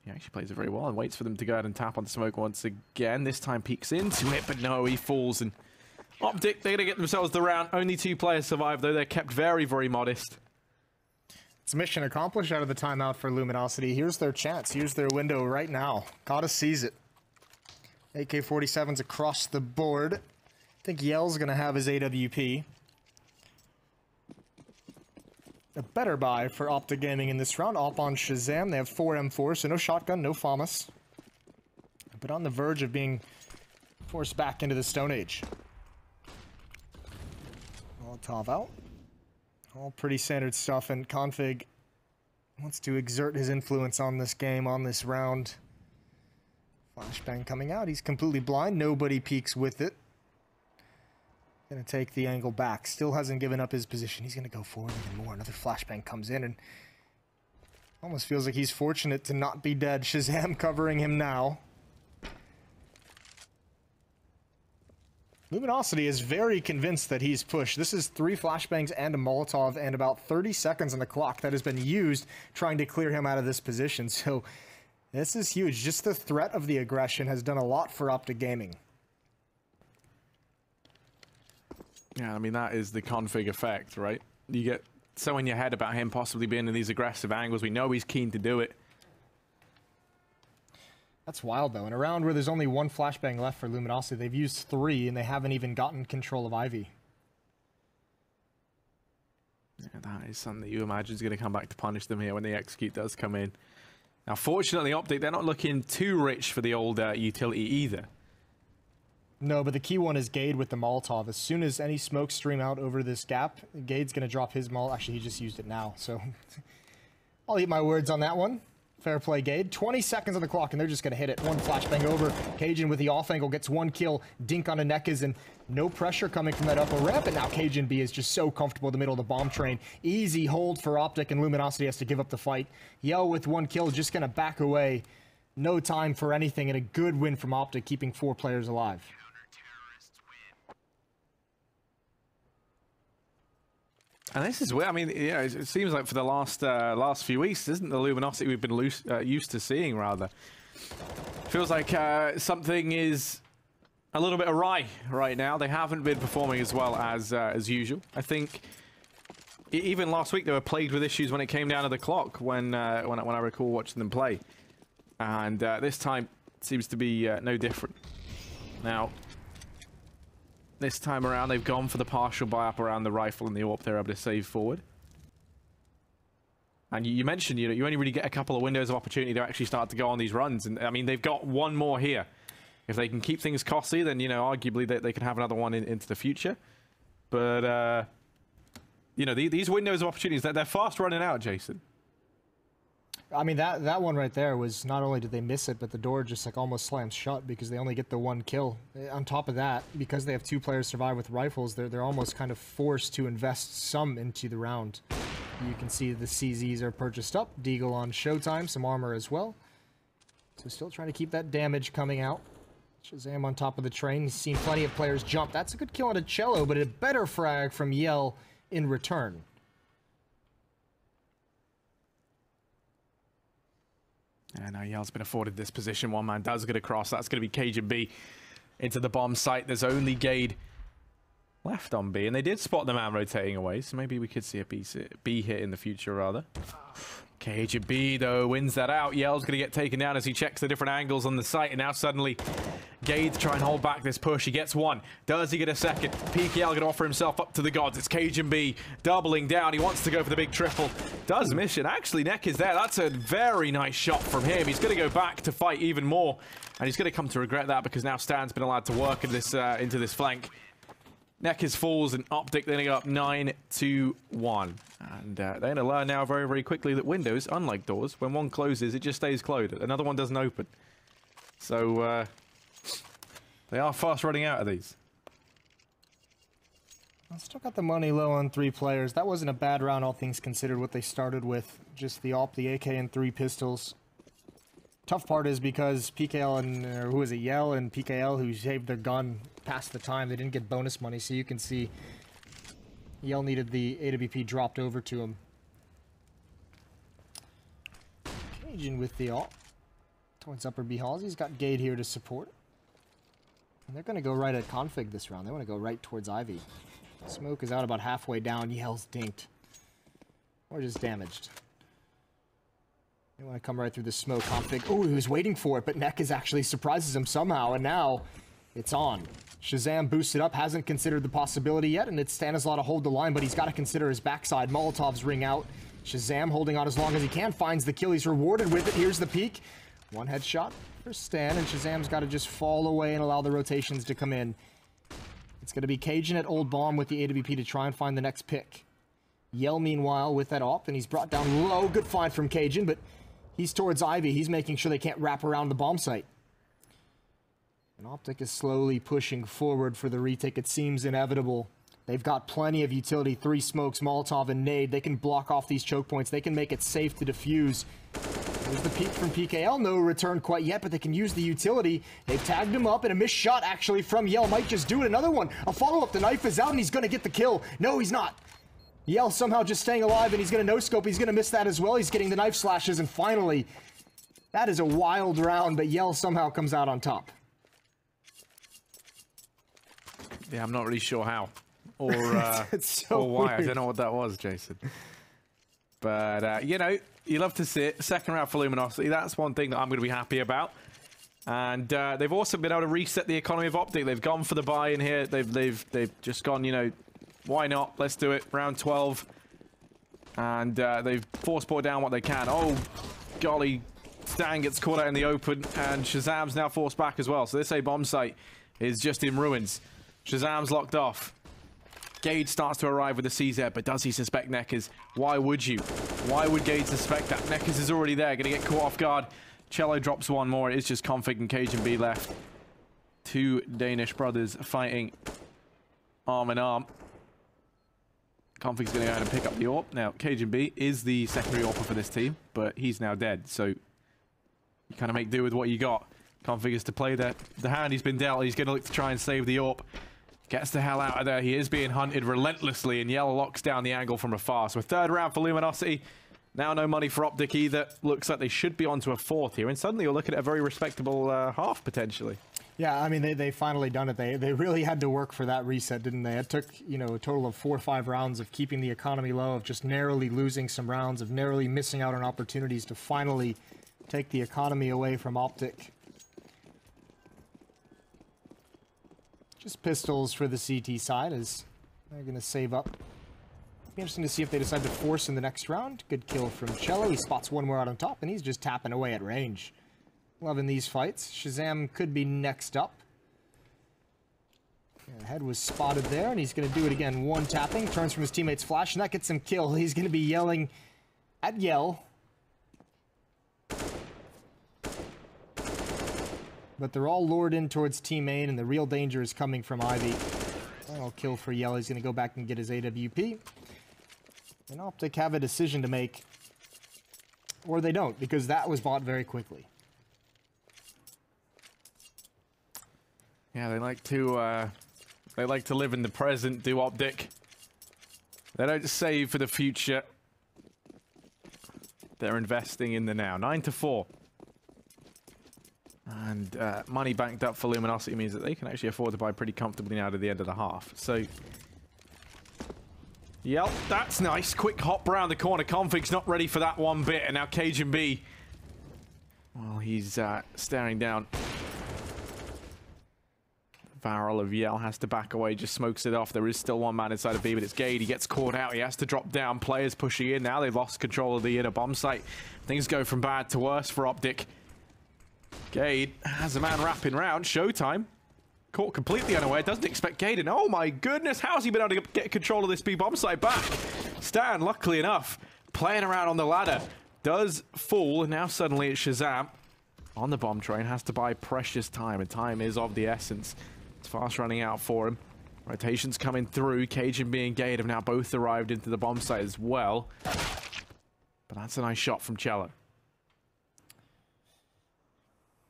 He actually plays it very well and waits for them to go ahead and tap on the smoke once again. This time peeks into it, but no, he falls. And OpTic, they're going to get themselves the round. Only 2 players survive, though. They're kept very, very modest. It's mission accomplished out of the timeout for Luminosity. Here's their chance. Here's their window right now. Gotta seize it. AK-47's across the board. I think Yell's going to have his AWP. A better buy for OpTic Gaming in this round. Op on Shazam. They have 4 M4, so no shotgun, no FAMAS. But on the verge of being forced back into the Stone Age. Molotov out. All pretty standard stuff, and Config wants to exert his influence on this game, on this round. Flashbang coming out. He's completely blind. Nobody peeks with it. Gonna take the angle back. Still hasn't given up his position. He's gonna go forward even more. Another flashbang comes in, and almost feels like he's fortunate to not be dead. Shazam covering him now. Luminosity is very convinced that he's pushed. This is 3 flashbangs and a Molotov and about 30 seconds on the clock that has been used trying to clear him out of this position. So this is huge. Just the threat of the aggression has done a lot for OpTic Gaming. Yeah, I mean, that is the Config effect, right? You get so in your head about him possibly being in these aggressive angles. We know he's keen to do it. That's wild, though. In a round where there's only 1 flashbang left for Luminosity, they've used 3, and they haven't even gotten control of Ivy. Yeah, that is something that you imagine is going to come back to punish them here when the execute does come in. Now, fortunately, OpTic, they're not looking too rich for the old utility either. No, but the key one is Gade with the Molotov. As soon as any smoke stream out over this gap, Gade's going to drop his Molotov. Actually, he just used it now, so I'll eat my words on that one. Fair play, Gade. 20 seconds on the clock, and they're just going to hit it. 1 flashbang over. Cajun with the off angle gets 1 kill. Dink on a Nekas, and no pressure coming from that upper ramp. And now Cajun B is just so comfortable in the middle of the bomb train. Easy hold for OpTic, and Luminosity has to give up the fight. Yell with 1 kill, just going to back away. No time for anything, and a good win from OpTic, keeping 4 players alive. And this is where, I mean, yeah, it seems like for the last few weeks, isn't the Luminosity we've been used to seeing, rather. Feels like something is a little bit awry right now. They haven't been performing as well as usual. I think even last week they were plagued with issues when it came down to the clock when I recall watching them play. And this time seems to be no different. Now, this time around they've gone for the partial buy up around the rifle and the AWP. They're able to save forward. And you mentioned, you only really get a couple of windows of opportunity to actually start to go on these runs. And I mean, they've got one more here. If they can keep things costly, then, arguably they can have another one into the future. But, these windows of opportunities, they're fast running out, Jason. I mean, that one right there was, not only did they miss it, but the door just like almost slams shut because they only get the one kill. On top of that, because they have 2 players survive with rifles, they're almost kind of forced to invest some into the round. You can see the CZs are purchased up. Deagle on Showtime, some armor as well. So still trying to keep that damage coming out. Shazam on top of the train. He's seen plenty of players jump. That's a good kill on a Cello, but a better frag from Yell in return. And now Yell's been afforded this position. One man does get across. That's going to be Cajun B into the bomb site. There's only Gade left on B, and they did spot the man rotating away, so maybe we could see a B hit in the future, rather. Cajun B, though, wins that out. Yell's going to get taken down as he checks the different angles on the site, and now suddenly Gade to try and hold back this push. He gets one. Does he get a second? PKL going to offer himself up to the gods. It's Cajun B doubling down. He wants to go for the big triple. Does miss it. Actually, Neck is there. That's a very nice shot from him. He's going to go back to fight even more, and he's going to come to regret that because now Stan's been allowed to work in this, into this flank. Neckers falls and OpTic then go up 9-1. And they're going to learn now very, very quickly that windows, unlike doors, when one closes, it just stays closed. Another one doesn't open. So they are fast running out of these. I still got the money low on 3 players. That wasn't a bad round, all things considered, what they started with. Just the AWP, the AK, and 3 pistols. Tough part is because PKL and, who is it, Yell and PKL, who saved their gun past the time, they didn't get bonus money, so you can see Yell needed the AWP dropped over to him. Cajun with the AWP towards upper B halls. He's got Gade here to support. And they're going to go right at config this round. They want to go right towards Ivy. Smoke is out about halfway down. Yell's dinked. Or just damaged. They want to come right through the smoke. Config. Oh, he was waiting for it, but Neck is actually surprises him somehow, and now it's on. Shazam boosted up, hasn't considered the possibility yet, and it's Stanislaw to hold the line, but he's got to consider his backside. Molotovs ring out. Shazam holding on as long as he can, finds the kill. He's rewarded with it. Here's the peek. One headshot for Stan, and Shazam's got to just fall away and allow the rotations to come in. It's going to be Cajun at Old Bomb with the AWP to try and find the next pick. Yell, meanwhile, with that AWP, and he's brought down low. Good find from Cajun, but he's towards Ivy. He's making sure they can't wrap around the bomb site. And OpTic is slowly pushing forward for the retake. It seems inevitable. They've got plenty of utility. 3 smokes, Molotov, and nade. They can block off these choke points. They can make it safe to defuse. There's the peek from PKL. No return quite yet, but they can use the utility. They've tagged him up, and a missed shot actually from Yell might just do it. Another one. A follow-up. The knife is out, and he's going to get the kill. No, he's not. Yell somehow just staying alive, and he's going to no-scope. He's going to miss that as well. He's getting the knife slashes, and finally, that is a wild round, but Yell somehow comes out on top. Yeah, I'm not really sure how. Or, so or why. weird. I don't know what that was, Jason. But, you love to see it. Second round for Luminosity. That's one thing that I'm going to be happy about. And they've also been able to reset the economy of OpTic. They've gone for the buy in here. They've just gone, why not? Let's do it. Round 12. And they've forced bought down what they can. Oh, golly. Stan gets caught out in the open. And Shazam's now forced back as well. So this A bomb site is just in ruins. Shazam's locked off. Gade starts to arrive with the CZ, but does he suspect Neckers? Why would you? Why would Gade suspect that? Neckers is already there, going to get caught off guard. Cello drops one more. It is just Config and Cajun B left. 2 Danish brothers fighting arm in arm. Config's going to go ahead and pick up the AWP. Now, Cajun B is the secondary AWPer for this team, but he's now dead, so you kind of make do with what you got. Config is to play the hand he's been dealt. He's going to look to try and save the AWP. Gets the hell out of there. He is being hunted relentlessly, and Yell locks down the angle from afar. So a 3rd round for Luminosity. Now no money for OpTic either. Looks like they should be onto a 4th here, and suddenly you're looking at a very respectable half, potentially. Yeah, I mean, they finally done it. They really had to work for that reset, didn't they? It took, you know, a total of 4 or 5 rounds of keeping the economy low, of just narrowly losing some rounds, of narrowly missing out on opportunities to finally take the economy away from OpTic. Just pistols for the CT side as they're going to save up. Be interesting to see if they decide to force in the next round. Good kill from Cello. He spots one more out on top, and he's just tapping away at range. Loving these fights. Shazam could be next up. Yeah, head was spotted there, and he's going to do it again. One tapping, turns from his teammate's flash, and that gets him kill. He's going to be yelling at Yell. But they're all lured in towards Team Main, and the real danger is coming from Ivy. Final kill for Yell. He's going to go back and get his AWP. And OpTic have a decision to make. Or they don't, because that was bought very quickly. Yeah, they like to live in the present, do OpTic. They don't save for the future. They're investing in the now. 9-4. And money banked up for Luminosity means that they can actually afford to buy pretty comfortably now to the end of the half. So, yep, that's nice. Quick hop around the corner. Config's not ready for that one bit. And now Cajun B, well, he's staring down. Barrel of Yell has to back away, just smokes it off. There is still one man inside of B, but it's Gade. He gets caught out. He has to drop down. Players pushing in now. They've lost control of the inner bomb site. Things go from bad to worse for OpTic. Gade has a man wrapping round. Showtime. Caught completely unaware. Doesn't expect Gade. And oh my goodness, how's he been able to get control of this B bomb site back? Stan, luckily enough, playing around on the ladder, does fall. And now suddenly it's Shazam on the bomb train. Has to buy precious time, and time is of the essence. It's fast running out for him. Rotations coming through. Cajun B and Gade have now both arrived into the bomb site as well. But that's a nice shot from Cello.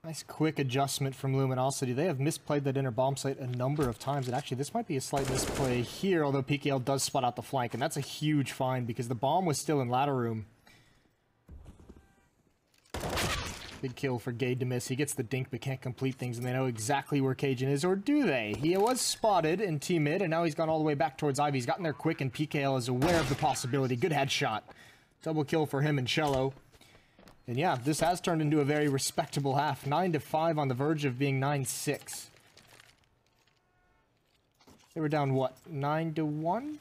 Nice quick adjustment from Luminosity. They have misplayed that inner bomb site a number of times, and actually this might be a slight misplay here, although PKL does spot out the flank, and that's a huge find because the bomb was still in ladder room. Big kill for Gade to miss. He gets the dink but can't complete things, and they know exactly where Cajun is, or do they? He was spotted in Team Mid, and now he's gone all the way back towards Ivy. He's gotten there quick, and PKL is aware of the possibility. Good headshot. Double kill for him and Cello. And yeah, this has turned into a very respectable half. 9-5 on the verge of being 9-6. They were down, what, 9-1?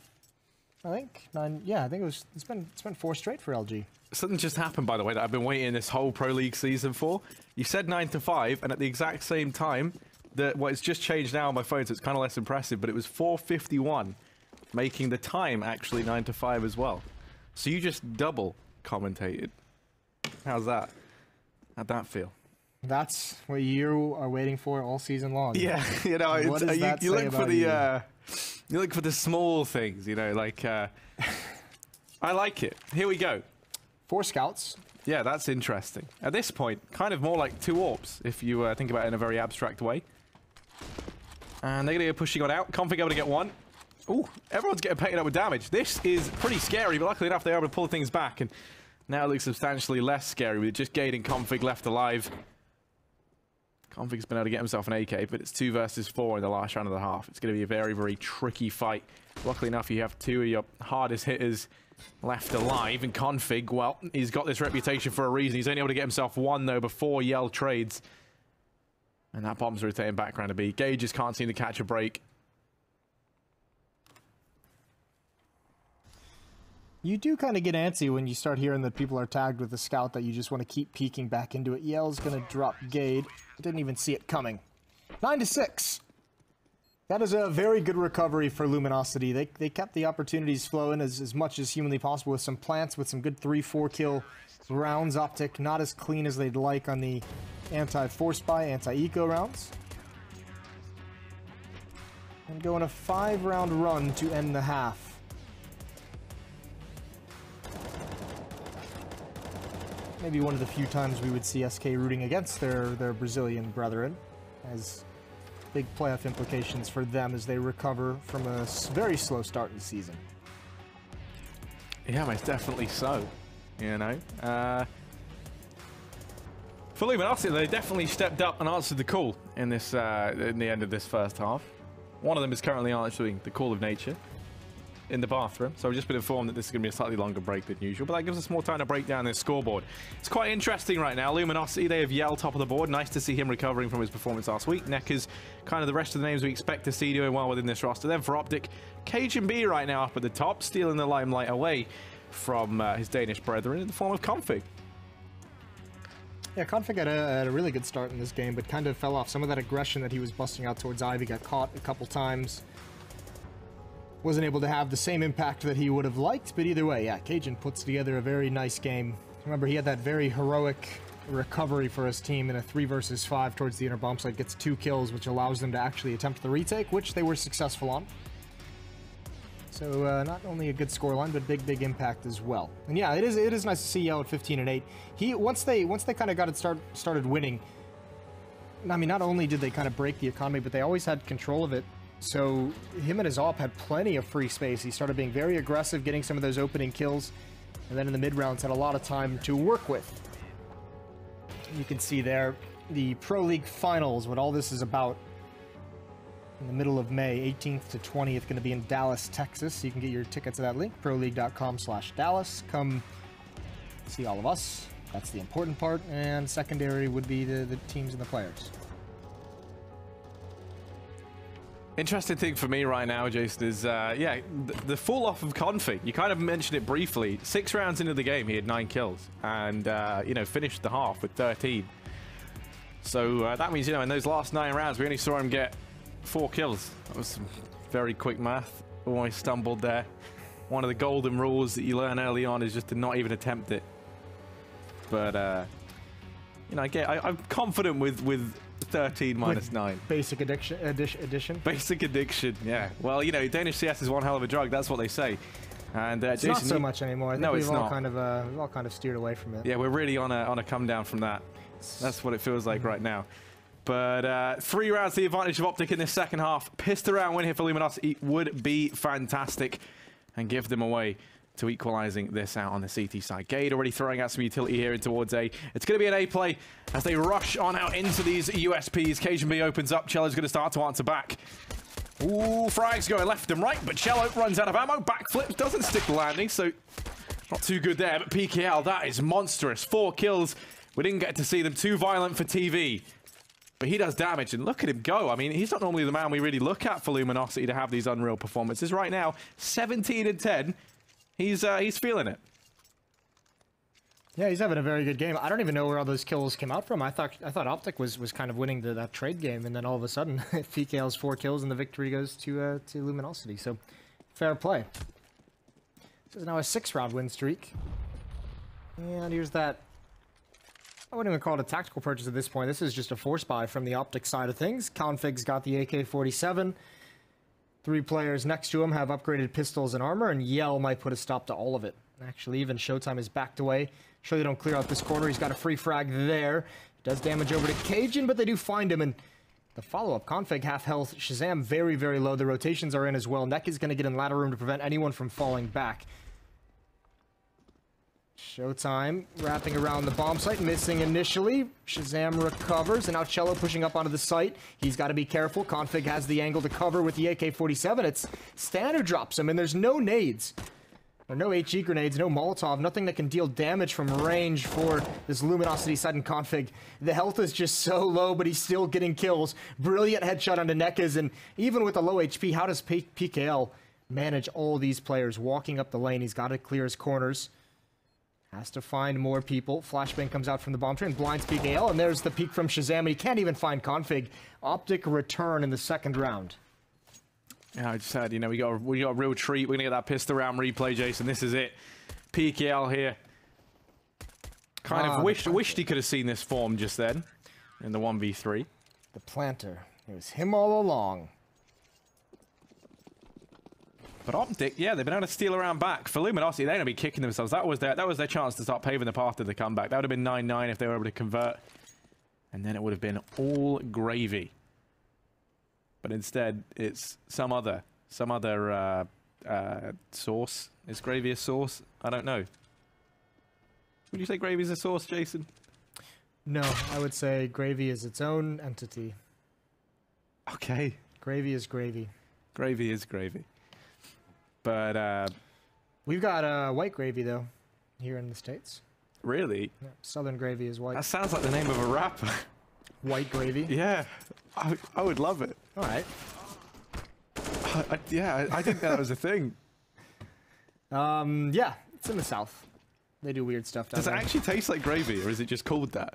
I think? 9, yeah, I think it's been 4 straight for LG. Something just happened, by the way, that I've been waiting this whole Pro League season for. You said 9-5, and at the exact same time, well, it's just changed now on my phone, so it's kind of less impressive, but it was 4:51, making the time actually 9-5 as well. So you just double commentated. How's that? How'd that feel? That's what you are waiting for all season long. Yeah, you know, what does that you say look about for the you look for the small things, you know, like I like it. Here we go. 4 scouts. Yeah, that's interesting. At this point, kind of more like 2 AWPs, if you think about it in a very abstract way. And they're going to go pushing on out. Config able to get one. Ooh, everyone's getting painted up with damage. This is pretty scary, but luckily enough, they're able to pull things back. And now it looks Substantially less scary with just Gade and Config left alive. Config's been able to get himself an AK, but it's 2 versus 4 in the last round of the half. It's going to be a very, very tricky fight. Luckily enough, you have 2 of your hardest hitters left alive. And Config, well, he's got this reputation for a reason. He's only able to get himself 1, though, before Yell trades. And that bomb's rotating back around to B. Gage just can't seem to catch a break. You do kind of get antsy when you start hearing that people are tagged with a scout that you just want to keep peeking back into it. Yell's going to drop Gade. Didn't even see it coming. 9-6. That is a very good recovery for Luminosity. They kept the opportunities flowing as much as humanly possible with some plants, with some good 3-4 kill rounds. OpTic not as clean as they'd like on the anti-force buy, anti-eco rounds. And going a 5-round run to end the half. Maybe one of the few times we would see SK rooting against their Brazilian brethren, as big playoff implications for them as they recover from a very slow start in the season. Yeah, most definitely so, you know. For Luminosity, they definitely stepped up and answered the call in this in the end of this first half. One of them is currently answering the call of nature in the bathroom, so we've just been informed that this is going to be a slightly longer break than usual, but that gives us more time to break down this scoreboard. It's quite interesting right now. Luminosity, they have Yell top of the board. Nice to see him recovering from his performance last week. Necker's kind of the rest of the names we expect to see doing well within this roster. Then for OpTic, Cajun B right now up at the top, stealing the limelight away from his Danish brethren in the form of Config. Yeah, Config had a really good start in this game, but kind of fell off. Some of that aggression that he was busting out towards Ivy got caught a couple times. Wasn't able to have the same impact that he would have liked, but either way, yeah, Cajun puts together a very nice game. Remember, he had that very heroic recovery for his team in a 3 versus 5 towards the inner bomb site, gets 2 kills, which allows them to actually attempt the retake, which they were successful on. So not only a good scoreline, but big impact as well. And yeah, it is nice to see Yell at 15 and 8. Once they kind of got it started winning. I mean, not only did they kind of break the economy, but they always had control of it. So him and his op had plenty of free space. He started being very aggressive, getting some of those opening kills, and then in the mid rounds had a lot of time to work with. You can see there the Pro League finals, what all this is about. In the middle of May, 18th to 20th, going to be in Dallas, Texas. You can get your tickets at that link, proleague.com/Dallas. Come see all of us. That's the important part. And secondary would be the teams and the players. Interesting thing for me right now, Jason, is, yeah, the fall off of Config. You kind of mentioned it briefly. 6 rounds into the game, he had 9 kills. And, you know, finished the half with 13. So that means, you know, in those last 9 rounds, we only saw him get 4 kills. That was some very quick math. Almost stumbled there. One of the golden rules that you learn early on is just to not even attempt it. But, you know, I'm confident with 13 minus 9. Basic addition. Basic addiction, yeah. Well, you know, Danish CS is one hell of a drug. That's what they say. And it's Jason, not so much anymore. I think we've all kind of steered away from it. Yeah, we're really on a come down from that. That's what it feels like right now. But 3 rounds to the advantage of OpTic in this second half. Pissed around win here for Luminosity would be fantastic and give them away to equalizing this out on the CT side. Gade already throwing out some utility here in towards A. It's going to be an A play as they rush on out into these USPs. Cajun B opens up. Cello's going to start to answer back. Ooh, frags going left and right, but Cello runs out of ammo. Backflips, doesn't stick the landing, so not too good there. But PKL, that is monstrous. 4 kills. We didn't get to see them. Too violent for TV. But he does damage, and look at him go. I mean, he's not normally the man we really look at for Luminosity to have these unreal performances. Right now, 17 and 10. He's feeling it. Yeah, he's having a very good game. I don't even know where all those kills came out from. I thought OpTic was kind of winning that trade game, and then all of a sudden, PKL's 4 kills, and the victory goes to Luminosity. So, fair play. This is now a 6-round win streak. And here's that. I wouldn't even call it a tactical purchase at this point. This is just a force buy from the OpTic side of things. Config's got the AK-47. 3 players next to him have upgraded pistols and armor, and Yell might put a stop to all of it. Actually, even Showtime is backed away. Sure they don't clear out this corner. He's got a free frag there. Does damage over to Cajun, but they do find him, and the follow-up. Config half health. Shazam very, very low. The rotations are in as well. Neck is going to get in ladder room to prevent anyone from falling back. Showtime wrapping around the bomb site, missing initially. Shazam recovers, and now Cello pushing up onto the site. He's got to be careful. Config has the angle to cover with the AK-47. It's Stan who drops him, and there's no nades. Or no HE grenades, no Molotov, nothing that can deal damage from range for this Luminosity side and Config. The health is just so low, but he's still getting kills. Brilliant headshot onto Nekas, and even with a low HP, how does PKL manage all these players walking up the lane? He's got to clear his corners. Has to find more people. Flashbang comes out from the bomb train, blinds PKL, and there's the peek from Shazam, and he can't even find Config. OpTic return in the 2nd round. Yeah, I just said, you know, we got a real treat. We're going to get that pistol round replay, Jason. This is it. PKL here. Kind of wished he could have seen this form just then in the 1v3. The planter. It was him all along. But OpTic, yeah, they've been able to steal around back. For Luminosity, they're going to be kicking themselves. That was their chance to start paving the path to the comeback. That would have been 9-9 if they were able to convert. And then it would have been all gravy. But instead, it's some other sauce. Is gravy a sauce? I don't know. Would you say gravy is a sauce, Jason? No, I would say Gravy is its own entity. Okay. Gravy is gravy. Gravy is gravy. But, We've got white gravy, though, here in the States. really? Yeah, Southern gravy is white. That sounds like the name of a rapper. White gravy? Yeah. I would love it. All right. I didn't know that was a thing. Yeah, it's in the South. They do weird stuff down Does it there. actually taste like gravy, or is it just called that?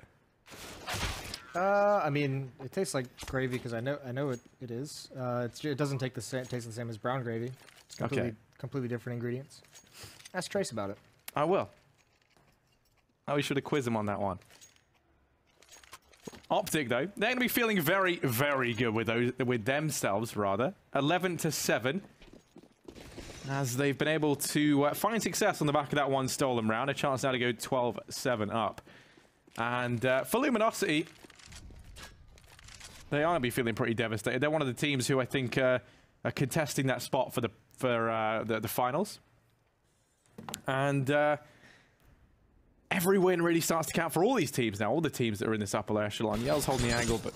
I mean, it tastes like gravy because I know it is. It doesn't taste the same as brown gravy. It's completely different ingredients. Ask Trace about it. I will. Oh, we should have quizzed him on that one. OpTic, though, they're going to be feeling very, very good with themselves, rather. 11-7. As they've been able to find success on the back of that one stolen round. A chance now to go 12-7 up. And for Luminosity, they are going to be feeling pretty devastated. They're one of the teams who I think are contesting that spot for the finals. And every win really starts to count for all these teams now. All the teams that are in this upper echelon. Yell's holding the angle, but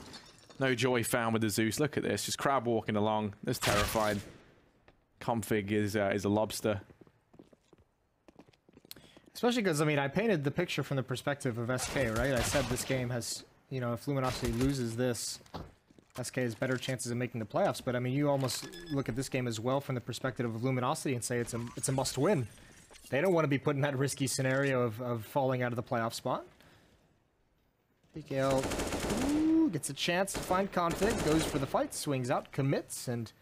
no joy found with the Zeus. Look at this. Just crab walking along. That's terrifying. Config is a lobster. Especially because, I mean, I painted the picture from the perspective of SK, right? I said this game has, you know, if Luminosity loses this, SK has better chances of making the playoffs. But, I mean, you almost look at this game as well from the perspective of Luminosity and say it's a must-win. They don't want to be put in that risky scenario of falling out of the playoff spot. PKL gets a chance to find Config, goes for the fight, swings out, commits, and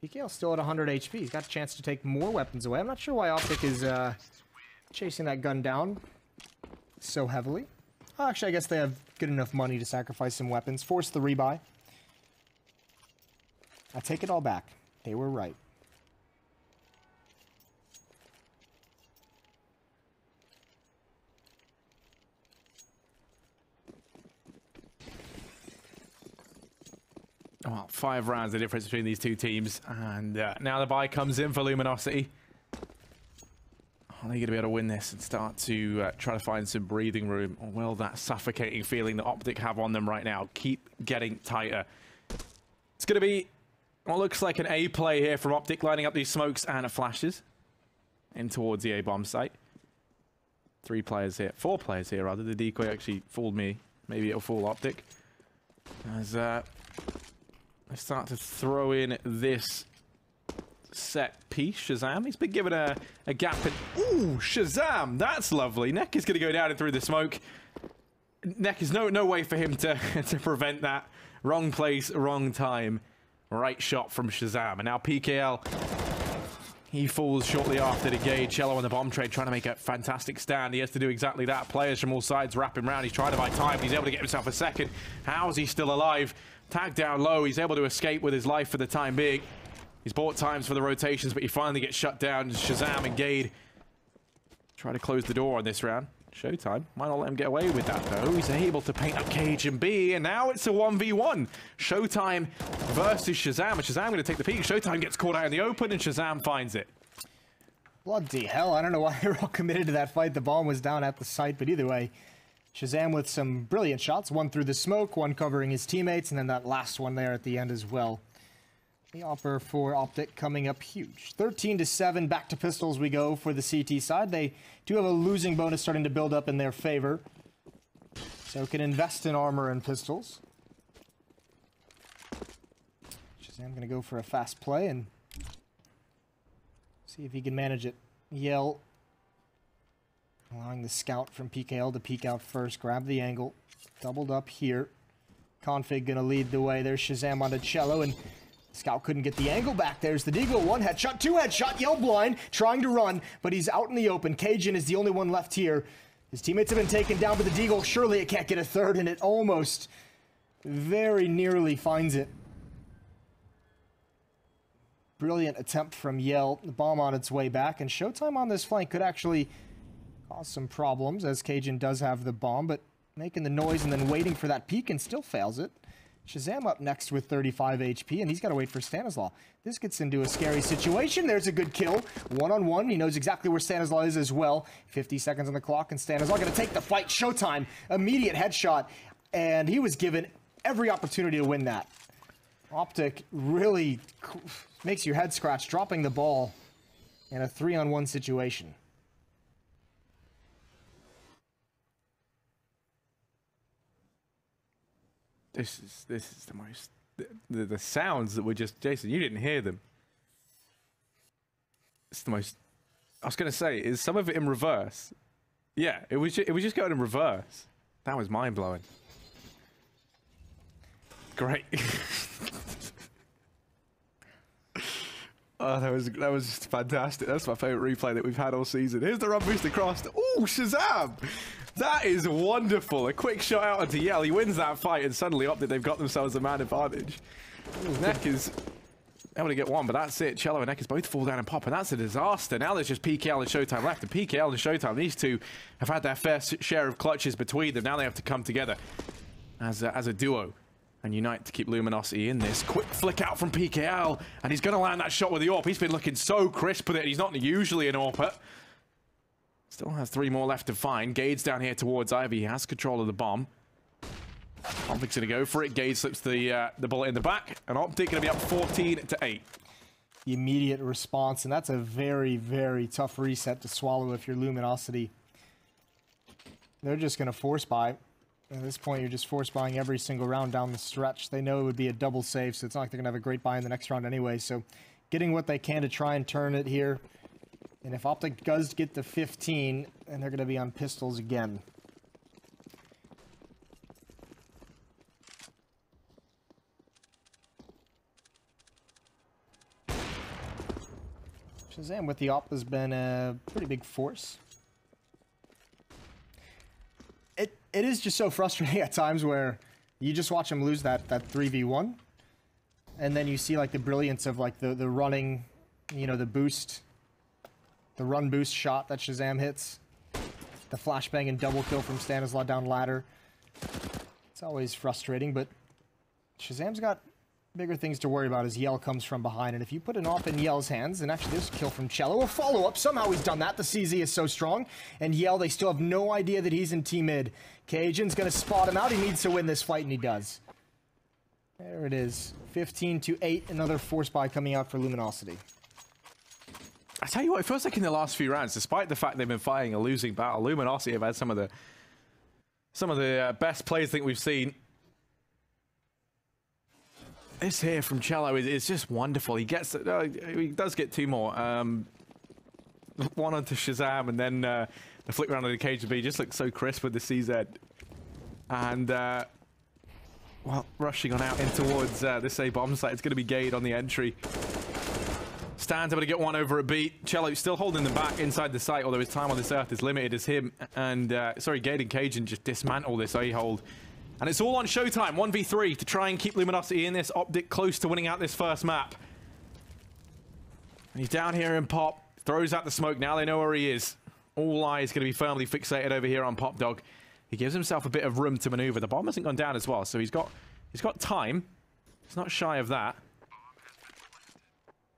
PKL still at 100 HP. He's got a chance to take more weapons away. I'm not sure why OpTic is chasing that gun down so heavily. Oh, actually, I guess they have good enough money to sacrifice some weapons. Force the rebuy. I take it all back. They were right. Well, 5 rounds the difference between these two teams. And now the buy comes in for Luminosity. Are they going to be able to win this and start to try to find some breathing room? Or will that suffocating feeling that OpTic have on them right now keep getting tighter? It's going to be what looks like an A play here from OpTic, lining up these smokes and flashes in towards the A-bomb site. 4 players here, rather. The decoy actually fooled me. Maybe it'll fool OpTic. As I start to throw in this set piece. Shazam, he's been given a gap in... Ooh, Shazam! That's lovely. Neck is going to go down and through the smoke. Neck is no way for him to, to prevent that. Wrong place, wrong time. Right shot from Shazam. And now PKL, he falls shortly after the gauge. Cello on the bomb trade trying to make a fantastic stand. He has to do exactly that. Players from all sides wrap him around. He's trying to buy time. He's able to get himself a second. How is he still alive? Tagged down low. He's able to escape with his life for the time being. He's bought times for the rotations, but he finally gets shut down. Shazam and Gade try to close the door on this round. Showtime might not let him get away with that, though. He's able to paint up Cage and B, and now it's a 1v1. Showtime versus Shazam, and Shazam going to take the peak. Showtime gets caught out in the open, and Shazam finds it. Bloody hell, I don't know why they're all committed to that fight. The bomb was down at the site, but either way, Shazam with some brilliant shots. One through the smoke, one covering his teammates, and then that last one there at the end as well. The offer for OpTic coming up huge. 13-7, back to pistols we go for the CT side. They do have a losing bonus starting to build up in their favor, so can invest in armor and pistols. Shazam going to go for a fast play and see if he can manage it. Yell allowing the scout from PKL to peek out first, grab the angle, doubled up here. Config going to lead the way. There's Shazam onto Cello, and Scout couldn't get the angle back. There's the Deagle. 1 headshot, 2 headshot. Yell blind, trying to run, but he's out in the open. Cajun is the only one left here. His teammates have been taken down, but the Deagle, surely it can't get a third, and it almost very nearly finds it. Brilliant attempt from Yell. The bomb on its way back, and Showtime on this flank could actually cause some problems, as Cajun does have the bomb, but making the noise and then waiting for that peek and still fails it. Shazam up next with 35 HP, and he's got to wait for Stanislaw. This gets into a scary situation. There's a good kill. One-on-one. He knows exactly where Stanislaw is as well. 50 seconds on the clock, and Stanislaw going to take the fight. Showtime. Immediate headshot, and he was given every opportunity to win that. OpTic really makes your head scratch, dropping the ball in a 3-on-1 situation. This is the most the sounds that were just, Jason, you didn't hear them. It's the most, I was gonna say, is some of it in reverse. Yeah, it was just going in reverse. That was mind blowing. Great. Oh, that was just fantastic. That's my favorite replay that we've had all season. Here's the run boost across. Ooh, Shazam! That is wonderful. A quick shot out onto Yell. He wins that fight, and suddenly OpTic, they've got themselves a man advantage. Neck is able to get one, but that's it. Cello and Neckers both fall down and pop, and that's a disaster. Now there's just PKL and Showtime left, and PKL and Showtime, these two have had their fair share of clutches between them. Now they have to come together as a duo and unite to keep Luminosity in this. Quick flick out from PKL, and he's going to land that shot with the AWP. He's been looking so crisp with it. He's not usually an AWPer. Still has 3 more left to find. Gade's down here towards Ivy. He has control of the bomb. OpTic's going to go for it. Gade slips the bullet in the back, and OpTic going to be up 14-8. The immediate response, and that's a very, very tough reset to swallow if you're Luminosity. They're just going to force buy. At this point, you're just force buying every single round down the stretch. They know it would be a double save, so it's not like they're going to have a great buy in the next round anyway. So getting what they can to try and turn it here. And if OpTic does get to 15, then they're going to be on pistols again. Shazam with the AWP has been a pretty big force. It is just so frustrating at times where you just watch him lose that 3v1, and then you see like the brilliance of like the running, you know, the boost, the run boost shot that Shazam hits, the flashbang and double kill from Stanislaw down ladder. It's always frustrating, but Shazam's got bigger things to worry about as Yell comes from behind, and if you put an AWP in Yell's hands, and actually there's a kill from Cello, a follow-up, somehow he's done that. The CZ is so strong, and Yell, they still have no idea that he's in T-mid. Cajun's gonna spot him out. He needs to win this fight, and he does. There it is, 15-8, another force buy coming out for Luminosity. I tell you what, it feels like in the last few rounds, despite the fact they've been fighting a losing battle, Luminosity have had some of the best plays I think we've seen. This here from Cello is just wonderful. He gets, he does get 2 more. One onto Shazam, and then the flick round on the cage B just looks so crisp with the CZ. And well, rushing on out in towards this A bomb site. It's going to be Gade on the entry. Stan's able to get one over a B. Cello still holding them back inside the site, although his time on this earth is limited as him. And sorry, Gade and Cajun just dismantle this A-hold. And it's all on Showtime, 1v3, to try and keep Luminosity in this. OpTic close to winning out this first map. And he's down here in Pop, throws out the smoke. Now they know where he is. All eyes going to be firmly fixated over here on Pop Dog. He gives himself a bit of room to maneuver. The bomb hasn't gone down as well, so he's got time. He's not shy of that.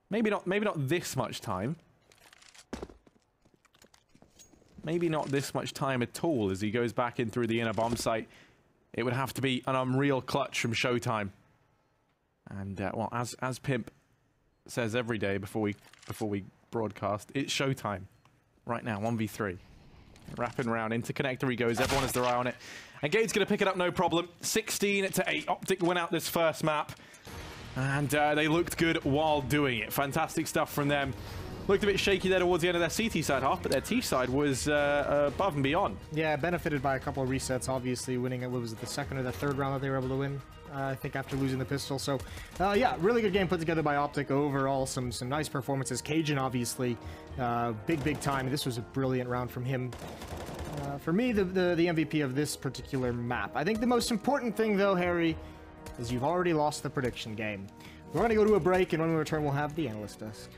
Maybe not this much time. Maybe not this much time at all as he goes back in through the inner bomb site. It would have to be an unreal clutch from Showtime. And well, as Pimp says every day before we broadcast, it's Showtime right now, 1v3. Wrapping around into connector he goes. Everyone has their eye on it, and Gade's going to pick it up no problem. 16-8. OpTic win out this first map, and they looked good while doing it. Fantastic stuff from them. Looked a bit shaky there towards the end of their CT side half, but their T side was above and beyond. Yeah, benefited by a couple of resets, obviously winning it. What was it, the second or the third round that they were able to win? I think after losing the pistol. So, yeah, really good game put together by OpTic overall. Some nice performances. Cajun, obviously, big time. This was a brilliant round from him. For me, the MVP of this particular map. I think the most important thing, though, Harry, is you've already lost the prediction game. We're going to go to a break, and when we return, we'll have the analyst desk.